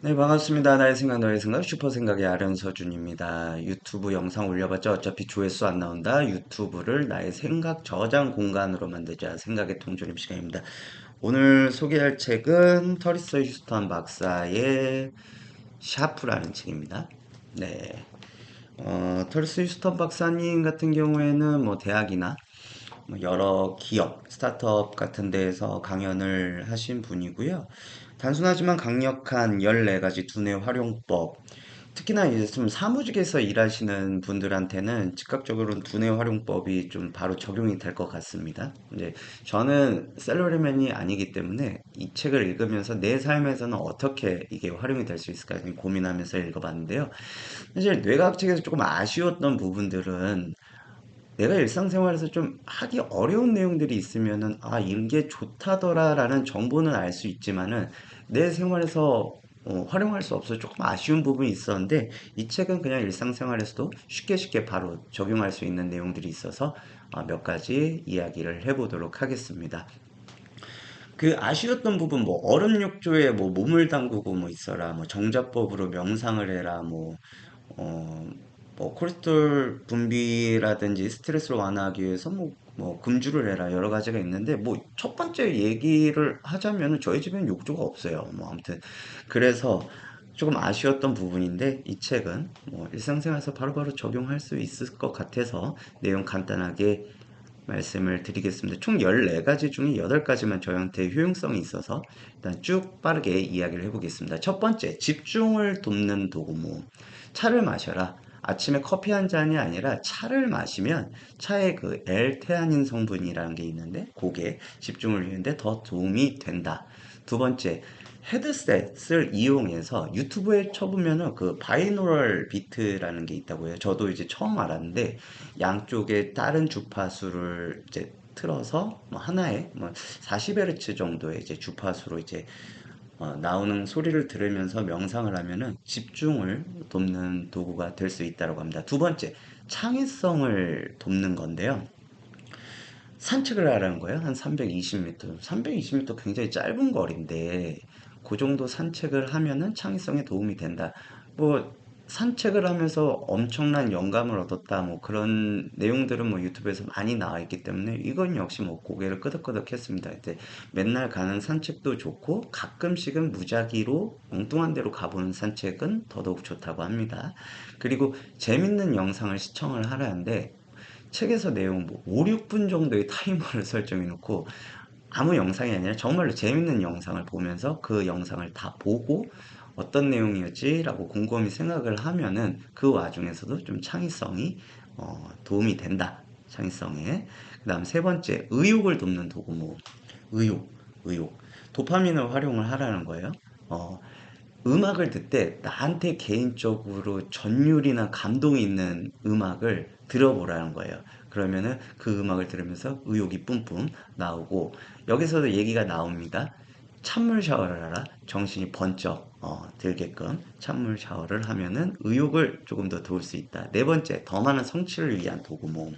네, 반갑습니다. 나의 생각, 너의 생각, 슈퍼생각의 아련서준입니다. 유튜브 영상 올려봤자 어차피 조회수 안 나온다. 유튜브를 나의 생각 저장 공간으로 만들자. 생각의 통조림 시간입니다. 오늘 소개할 책은 터리서 휴스턴 박사의 샤프라는 책입니다. 네. 터리서 휴스턴 박사님 같은 경우에는 뭐 대학이나 뭐 여러 기업, 스타트업 같은 데에서 강연을 하신 분이고요. 단순하지만 강력한 14가지 두뇌 활용법. 특히나 이제 좀 사무직에서 일하시는 분들한테는 즉각적으로 두뇌 활용법이 좀 바로 적용이 될 것 같습니다. 이제 저는 셀러리맨이 아니기 때문에 이 책을 읽으면서 내 삶에서는 어떻게 이게 활용이 될 수 있을까 고민하면서 읽어봤는데요. 사실 뇌과학 책에서 조금 아쉬웠던 부분들은 내가 일상생활에서 좀 하기 어려운 내용들이 있으면은 아 이게 좋다더라라는 정보는 알 수 있지만은 내 생활에서 활용할 수 없어서 조금 아쉬운 부분이 있었는데 이 책은 그냥 일상생활에서도 쉽게 쉽게 바로 적용할 수 있는 내용들이 있어서 몇 가지 이야기를 해보도록 하겠습니다. 그 아쉬웠던 부분 뭐 얼음 욕조에 뭐 몸을 담그고 뭐 있어라 뭐 정자법으로 명상을 해라 어, 뭐 콜레스테롤 분비라든지 스트레스를 완화하기 위해서 뭐 금주를 해라 여러 가지가 있는데 뭐 첫 번째 얘기를 하자면은 저희 집엔 욕조가 없어요. 뭐 아무튼 그래서 조금 아쉬웠던 부분인데 이 책은 뭐 일상생활에서 바로바로 적용할 수 있을 것 같아서 내용 간단하게 말씀을 드리겠습니다. 총 14가지 중에 8가지만 저한테 효용성이 있어서 일단 쭉 빠르게 이야기를 해보겠습니다. 첫 번째, 집중을 돕는 도구. 차를 마셔라. 아침에 커피 한 잔이 아니라 차를 마시면 차에 그 L테아닌 성분이라는 게 있는데 그게 집중을 위한데 더 도움이 된다. 두 번째, 헤드셋을 이용해서 유튜브에 쳐보면은 그 바이노럴 비트라는 게 있다고 해요. 저도 이제 처음 알았는데 양쪽에 다른 주파수를 이제 틀어서 뭐 하나에 뭐 40Hz 정도의 이제 주파수로 이제 나오는 소리를 들으면서 명상을 하면은 집중을 돕는 도구가 될 수 있다고 합니다. 두 번째, 창의성을 돕는 건데요. 산책을 하라는 거예요. 한 320m. 320m 굉장히 짧은 거리인데 그 정도 산책을 하면은 창의성에 도움이 된다. 뭐 산책을 하면서 엄청난 영감을 얻었다. 뭐 그런 내용들은 뭐 유튜브에서 많이 나와 있기 때문에 이건 역시 뭐 고개를 끄덕끄덕 했습니다. 이제 맨날 가는 산책도 좋고 가끔씩은 무작위로 엉뚱한 데로 가보는 산책은 더더욱 좋다고 합니다. 그리고 재밌는 영상을 시청을 하라는데 책에서 내용 뭐 5, 6분 정도의 타이머를 설정해 놓고 아무 영상이 아니라 정말로 재밌는 영상을 보면서 그 영상을 다 보고 어떤 내용이었지? 라고 곰곰이 생각을 하면은 그 와중에서도 좀 창의성이 도움이 된다. 창의성에. 그 다음 세 번째, 의욕을 돕는 도구. 의욕, 의욕. 도파민을 활용을 하라는 거예요. 어, 음악을 듣때 나한테 개인적으로 전율이나 감동이 있는 음악을 들어보라는 거예요. 그러면은 그 음악을 들으면서 의욕이 뿜뿜 나오고 여기서도 얘기가 나옵니다. 찬물 샤워를 하라. 정신이 번쩍 들게끔 찬물 샤워를 하면은 의욕을 조금 더 도울 수 있다. 네 번째, 더 많은 성취를 위한 도구 모음.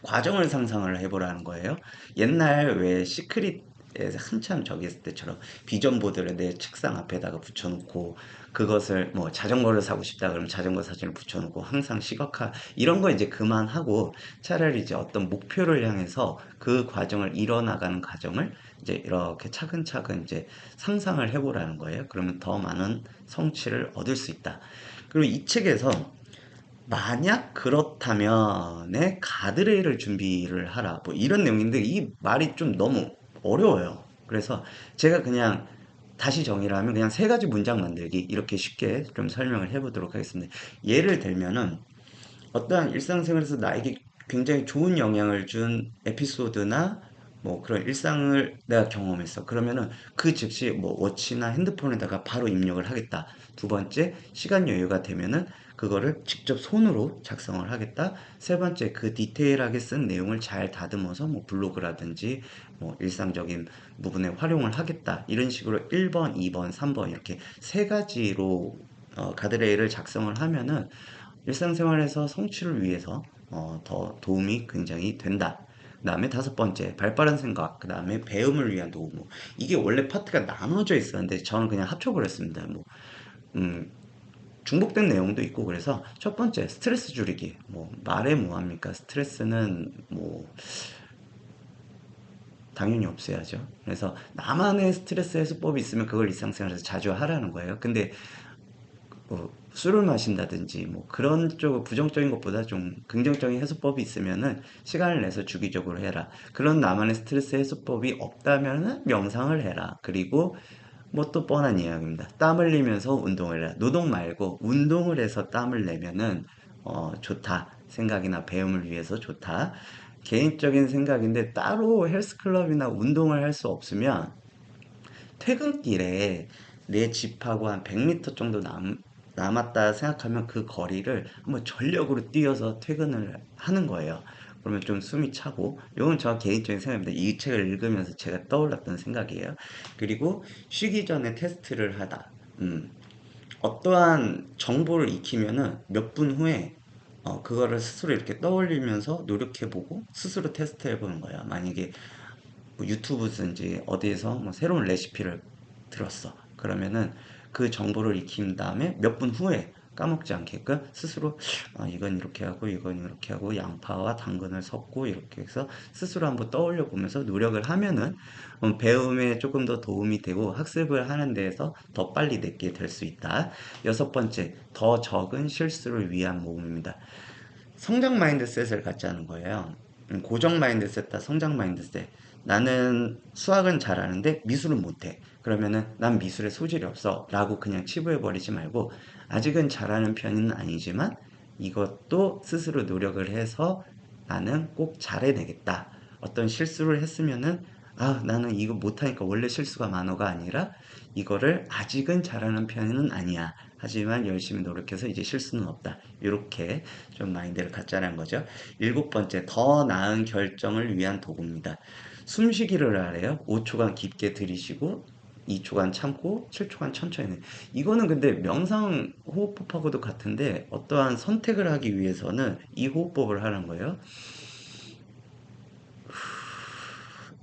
과정을 상상을 해보라는 거예요. 옛날 왜 시크릿에서 한참 저기 했을 때처럼 비전 보드를 내 책상 앞에다가 붙여놓고 그것을 뭐 자전거를 사고 싶다 그러면 자전거 사진을 붙여놓고 항상 시각화 이런 거 이제 그만하고 차라리 이제 어떤 목표를 향해서 그 과정을 이뤄나가는 과정을 이제 이렇게 차근차근 이제 상상을 해보라는 거예요. 그러면 더 많은 성취를 얻을 수 있다. 그리고 이 책에서 만약 그렇다면의 가드레일을 준비를 하라. 뭐 이런 내용인데 이 말이 좀 너무 어려워요. 그래서 제가 그냥 다시 정의를 하면 그냥 세 가지 문장 만들기 이렇게 쉽게 좀 설명을 해보도록 하겠습니다. 예를 들면은 어떠한 일상생활에서 나에게 굉장히 좋은 영향을 준 에피소드나 뭐 그런 일상을 내가 경험했어. 그러면은 그 즉시 뭐 워치나 핸드폰에다가 바로 입력을 하겠다. 두 번째, 시간 여유가 되면은 그거를 직접 손으로 작성을 하겠다. 세 번째, 그 디테일하게 쓴 내용을 잘 다듬어서 뭐 블로그라든지 뭐 일상적인 부분에 활용을 하겠다. 이런 식으로 1번, 2번, 3번 이렇게 세 가지로 가드레일을 작성을 하면은 일상생활에서 성취를 위해서 더 도움이 굉장히 된다. 그 다음에 다섯 번째, 발빠른 생각, 그 다음에 배움을 위한 도구. 이게 원래 파트가 나눠져 있었는데 저는 그냥 합쳐버렸습니다. 음, 중복된 내용도 있고 그래서 첫 번째 스트레스 줄이기. 말해 뭐합니까? 스트레스는 당연히 없애야죠. 그래서 나만의 스트레스 해소법이 있으면 그걸 일상생활에서 자주 하라는 거예요. 근데 술을 마신다든지 그런 쪽 부정적인 것보다 좀 긍정적인 해소법이 있으면은 시간을 내서 주기적으로 해라. 그런 나만의 스트레스 해소법이 없다면은 명상을 해라. 그리고 또 뻔한 이야기입니다. 땀 흘리면서 운동을 해라. 노동 말고 운동을 해서 땀을 내면은 좋다. 생각이나 배움을 위해서 좋다. 개인적인 생각인데 따로 헬스클럽이나 운동을 할 수 없으면 퇴근길에 내 집하고 한 100m 정도 남았다 생각하면 그 거리를 한번 전력으로 뛰어서 퇴근을 하는 거예요. 그러면 좀 숨이 차고, 이건 저 개인적인 생각입니다. 이 책을 읽으면서 제가 떠올랐던 생각이에요. 그리고 쉬기 전에 테스트를 하다. 어떠한 정보를 익히면은 몇 분 후에 그거를 스스로 이렇게 떠올리면서 노력해보고 스스로 테스트해보는 거예요. 만약에 유튜브든지 어디에서 새로운 레시피를 들었어. 그러면은 그 정보를 익힌 다음에 몇 분 후에 까먹지 않게끔 스스로 이건 이렇게 하고 이건 이렇게 하고 양파와 당근을 섞고 이렇게 해서 스스로 한번 떠올려 보면서 노력을 하면은 배움에 조금 더 도움이 되고 학습을 하는 데에서 더 빨리 내게 될 수 있다. 여섯 번째, 더 적은 실수를 위한 모험입니다. 성장 마인드셋을 갖자는 거예요. 고정 마인드셋과 성장 마인드셋. 나는 수학은 잘하는데 미술은 못해. 그러면은 난 미술에 소질이 없어. 라고 그냥 치부해버리지 말고 아직은 잘하는 편은 아니지만 이것도 스스로 노력을 해서 나는 꼭 잘해내겠다. 어떤 실수를 했으면은 나는 이거 못하니까 원래 실수가 많어가 아니라 이거를 아직은 잘하는 편은 아니야. 하지만 열심히 노력해서 이제 실수는 없다. 이렇게 좀 마인드를 갖자는 거죠. 일곱 번째, 더 나은 결정을 위한 도구입니다. 숨쉬기를 하래요. 5초간 깊게 들이쉬고 2초간 참고 7초간 천천히. 이거는 근데 명상 호흡법하고도 같은데 어떠한 선택을 하기 위해서는 이 호흡법을 하는 거예요.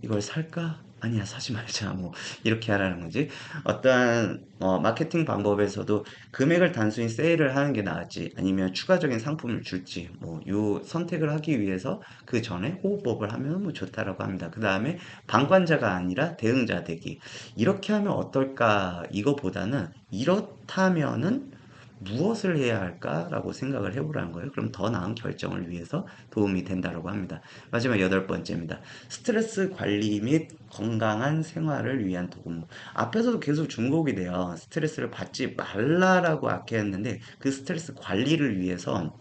이걸 살까? 아니야, 사지 말자. 이렇게 하라는 거지. 어떠한, 마케팅 방법에서도 금액을 단순히 세일을 하는 게 나을지, 아니면 추가적인 상품을 줄지, 요 선택을 하기 위해서 그 전에 호흡법을 하면 좋다라고 합니다. 그 다음에 방관자가 아니라 대응자 되기. 이렇게 하면 어떨까? 이거보다는 이렇다면은 무엇을 해야 할까라고 생각을 해보라는 거예요. 그럼 더 나은 결정을 위해서 도움이 된다고 합니다. 마지막 여덟 번째입니다. 스트레스 관리 및 건강한 생활을 위한 도구. 앞에서도 계속 중복이 돼요. 스트레스를 받지 말라라고 아껴했는데 그 스트레스 관리를 위해서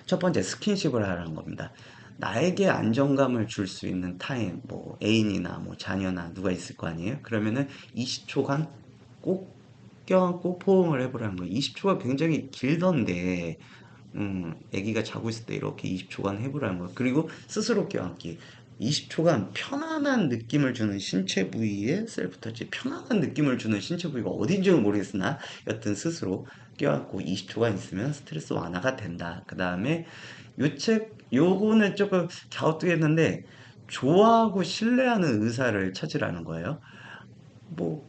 첫 번째 스킨십을 하라는 겁니다. 나에게 안정감을 줄 수 있는 타임, 애인이나 자녀나 누가 있을 거 아니에요? 그러면은 20초간 꼭 껴안고 포옹을 해보라는 거예요. 20초가 굉장히 길던데, 아기가 자고 있을 때 이렇게 20초간 해보라는 거예요. 그리고 스스로 껴안기. 20초간 편안한 느낌을 주는 신체 부위에 셀프 터치, 편안한 느낌을 주는 신체 부위가 어딘지는 모르겠으나 여튼 스스로 껴안고 20초간 있으면 스트레스 완화가 된다. 그 다음에 요거는 조금 갸우뚱했는데 좋아하고 신뢰하는 의사를 찾으라는 거예요.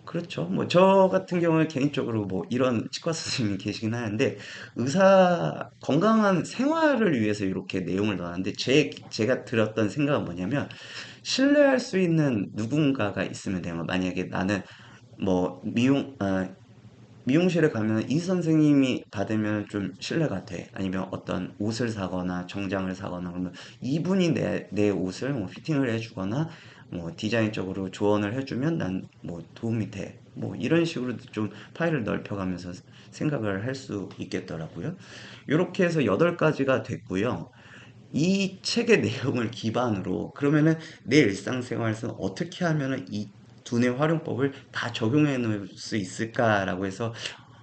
그렇죠. 저 같은 경우는 개인적으로 이런 치과 선생님이 계시긴 하는데, 건강한 생활을 위해서 이렇게 내용을 넣었는데, 제가 들었던 생각은 뭐냐면, 신뢰할 수 있는 누군가가 있으면 돼요. 만약에 나는, 미용실에 가면 이 선생님이 받으면 좀 신뢰가 돼. 아니면 어떤 옷을 사거나 정장을 사거나 그러면 이분이 내 옷을 피팅을 해주거나 디자인적으로 조언을 해주면 난 도움이 돼. 이런 식으로 좀 파일을 넓혀가면서 생각을 할 수 있겠더라고요. 이렇게 해서 8가지가 됐고요. 이 책의 내용을 기반으로 그러면은 내 일상생활에서 어떻게 하면은 이 두뇌 활용법을 다 적용해 놓을 수 있을까라고 해서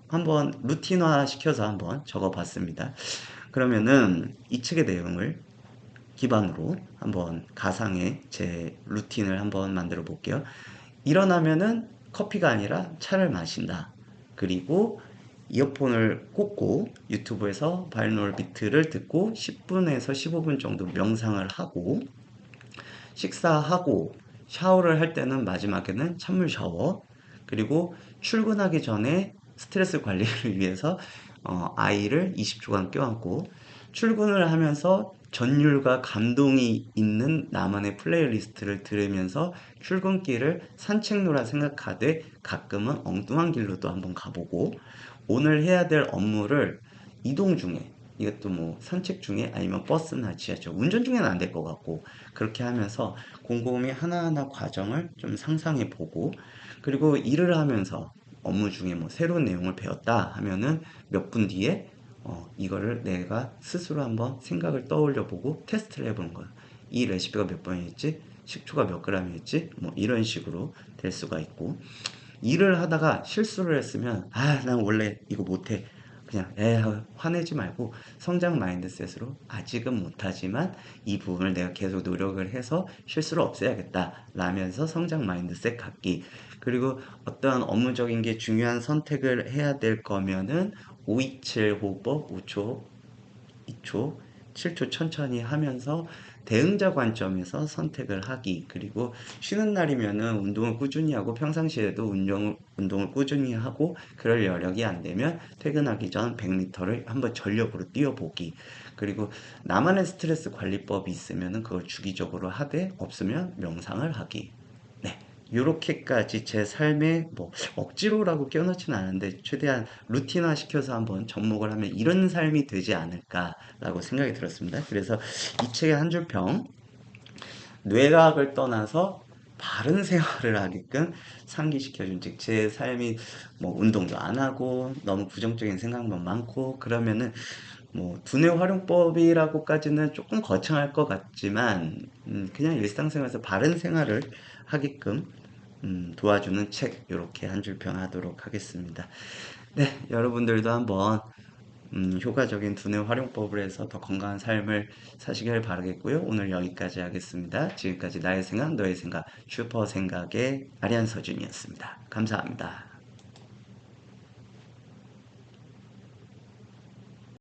한번 루틴화 시켜서 한번 적어 봤습니다. 그러면은 이 책의 내용을 기반으로 한번 가상의 제 루틴을 한번 만들어 볼게요. 일어나면은 커피가 아니라 차를 마신다. 그리고 이어폰을 꽂고 유튜브에서 바이놀 비트를 듣고 10분에서 15분 정도 명상을 하고 식사하고 샤워를 할 때는 마지막에는 찬물 샤워, 그리고 출근하기 전에 스트레스 관리를 위해서 아이를 20초간 껴안고, 출근을 하면서 전율과 감동이 있는 나만의 플레이리스트를 들으면서 출근길을 산책로라 생각하되 가끔은 엉뚱한 길로도 한번 가보고, 오늘 해야 될 업무를 이동 중에, 이것도 뭐 산책 중에 아니면 버스나 지하철 운전 중에는 안 될 것 같고, 그렇게 하면서 곰곰이 하나하나 과정을 좀 상상해 보고, 그리고 일을 하면서 업무 중에 뭐 새로운 내용을 배웠다 하면은 몇 분 뒤에 이거를 내가 스스로 한번 생각을 떠올려 보고 테스트를 해보는 거예요. 이 레시피가 몇 번이었지? 식초가 몇 g이었지? 뭐 이런 식으로 될 수가 있고, 일을 하다가 실수를 했으면 난 원래 이거 못해, 그냥 화내지 말고 성장 마인드셋으로 아직은 못하지만 이 부분을 내가 계속 노력을 해서 실수를 없애야겠다 라면서 성장 마인드셋 갖기. 그리고 어떠한 업무적인 게 중요한 선택을 해야 될 거면은 527 호흡법 5초 2초, 7초 천천히 하면서 대응자 관점에서 선택을 하기. 그리고 쉬는 날이면은 운동을 꾸준히 하고 평상시에도 운동을 꾸준히 하고, 그럴 여력이 안 되면 퇴근하기 전 100m를 한번 전력으로 뛰어보기. 그리고 나만의 스트레스 관리법이 있으면은 그걸 주기적으로 하되, 없으면 명상을 하기. 네. 요렇게까지 제 삶에 뭐 억지로라고 껴넣지는 않은데 최대한 루틴화 시켜서 한번 접목을 하면 이런 삶이 되지 않을까라고 생각이 들었습니다. 그래서 이 책의 한 줄 평, 뇌과학을 떠나서 바른 생활을 하게끔 상기시켜준 책. 제 삶이 뭐 운동도 안 하고 너무 부정적인 생각만 많고 그러면은 뭐 두뇌 활용법이라고까지는 조금 거창할 것 같지만, 그냥 일상생활에서 바른 생활을 하게끔 도와주는 책, 이렇게 한 줄 평하도록 하겠습니다. 네, 여러분들도 한번 효과적인 두뇌 활용법을 해서 더 건강한 삶을 사시길 바라겠고요. 오늘 여기까지 하겠습니다. 지금까지 나의 생각, 너의 생각, 슈퍼 생각의 아리안 서준이었습니다. 감사합니다.